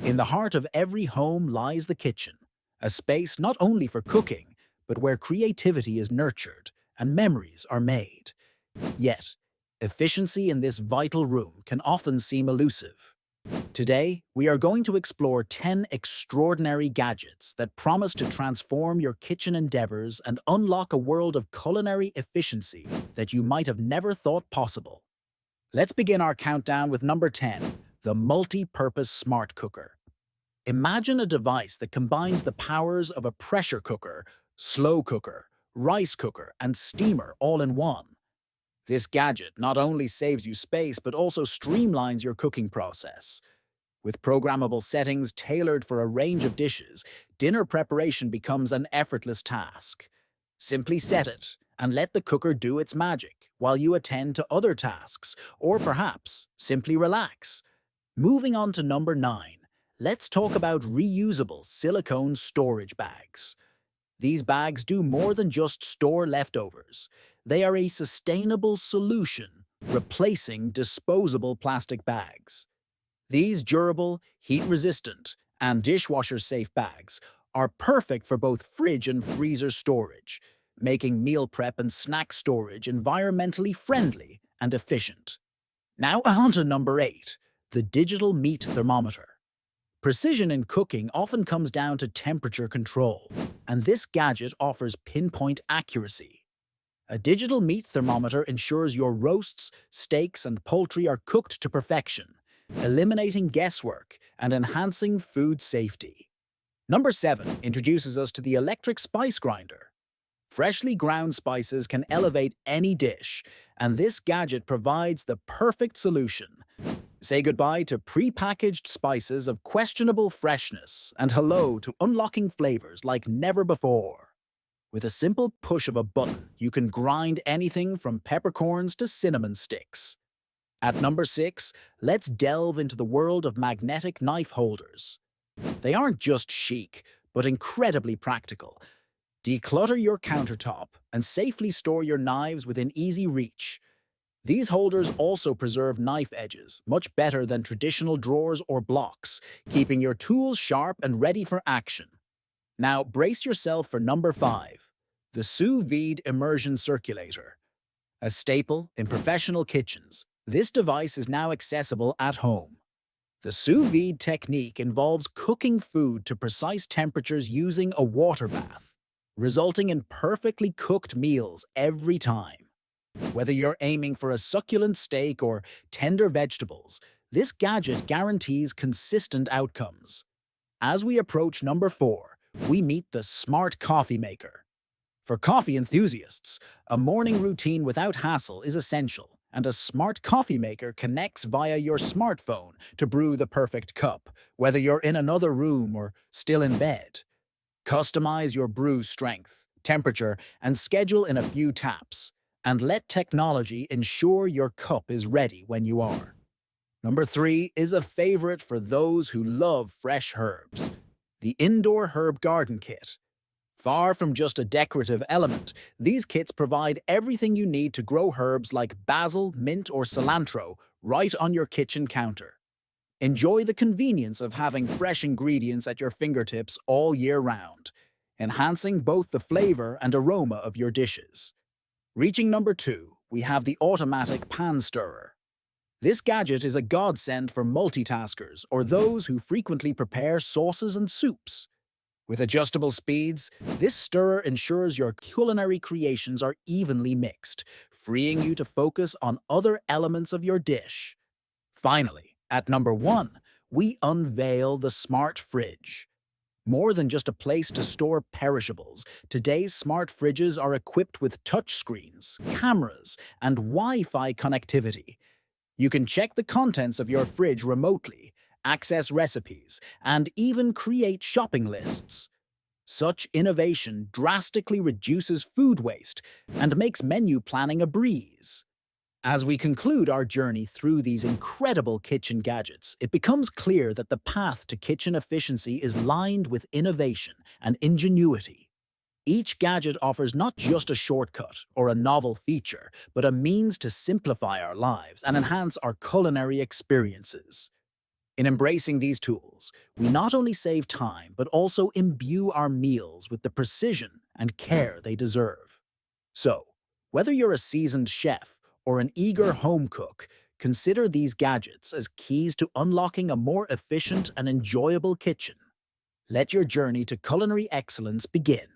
In the heart of every home lies the kitchen, a space not only for cooking, but where creativity is nurtured and memories are made. Yet, efficiency in this vital room can often seem elusive. Today, we are going to explore 10 extraordinary gadgets that promise to transform your kitchen endeavors and unlock a world of culinary efficiency that you might have never thought possible. Let's begin our countdown with number 10, the multi-purpose smart cooker. Imagine a device that combines the powers of a pressure cooker, slow cooker, rice cooker, and steamer all in one. This gadget not only saves you space but also streamlines your cooking process. With programmable settings tailored for a range of dishes, dinner preparation becomes an effortless task. Simply set it and let the cooker do its magic while you attend to other tasks, or perhaps simply relax. Moving on to number 9, let's talk about reusable silicone storage bags. These bags do more than just store leftovers. They are a sustainable solution, replacing disposable plastic bags. These durable, heat-resistant, and dishwasher-safe bags are perfect for both fridge and freezer storage, making meal prep and snack storage environmentally friendly and efficient. Now on to number 8, the digital meat thermometer. Precision in cooking often comes down to temperature control, and this gadget offers pinpoint accuracy. A digital meat thermometer ensures your roasts, steaks, and poultry are cooked to perfection, eliminating guesswork and enhancing food safety. Number 7 introduces us to the electric spice grinder. Freshly ground spices can elevate any dish, and this gadget provides the perfect solution. Say goodbye to pre-packaged spices of questionable freshness and hello to unlocking flavors like never before. With a simple push of a button, you can grind anything from peppercorns to cinnamon sticks. At number 6, let's delve into the world of magnetic knife holders. They aren't just chic, but incredibly practical. Declutter your countertop and safely store your knives within easy reach. These holders also preserve knife edges, much better than traditional drawers or blocks, keeping your tools sharp and ready for action. Now brace yourself for number 5, the sous-vide immersion circulator. A staple in professional kitchens, this device is now accessible at home. The sous-vide technique involves cooking food to precise temperatures using a water bath, resulting in perfectly cooked meals every time. Whether you're aiming for a succulent steak or tender vegetables, this gadget guarantees consistent outcomes. As we approach number 4, we meet the smart coffee maker. For coffee enthusiasts, a morning routine without hassle is essential, and a smart coffee maker connects via your smartphone to brew the perfect cup, whether you're in another room or still in bed. Customize your brew strength, temperature, and schedule in a few taps, and let technology ensure your cup is ready when you are. Number 3 is a favorite for those who love fresh herbs, the Indoor Herb Garden Kit. Far from just a decorative element, these kits provide everything you need to grow herbs like basil, mint, or cilantro right on your kitchen counter. Enjoy the convenience of having fresh ingredients at your fingertips all year round, enhancing both the flavor and aroma of your dishes. Reaching number 2, we have the automatic pan stirrer. This gadget is a godsend for multitaskers or those who frequently prepare sauces and soups. With adjustable speeds, this stirrer ensures your culinary creations are evenly mixed, freeing you to focus on other elements of your dish. Finally, at number 1, we unveil the smart fridge. More than just a place to store perishables, today's smart fridges are equipped with touchscreens, cameras, and Wi-Fi connectivity. You can check the contents of your fridge remotely, access recipes, and even create shopping lists. Such innovation drastically reduces food waste and makes menu planning a breeze. As we conclude our journey through these incredible kitchen gadgets, it becomes clear that the path to kitchen efficiency is lined with innovation and ingenuity. Each gadget offers not just a shortcut or a novel feature, but a means to simplify our lives and enhance our culinary experiences. In embracing these tools, we not only save time, but also imbue our meals with the precision and care they deserve. So, whether you're a seasoned chef or an eager home cook, consider these gadgets as keys to unlocking a more efficient and enjoyable kitchen. Let your journey to culinary excellence begin.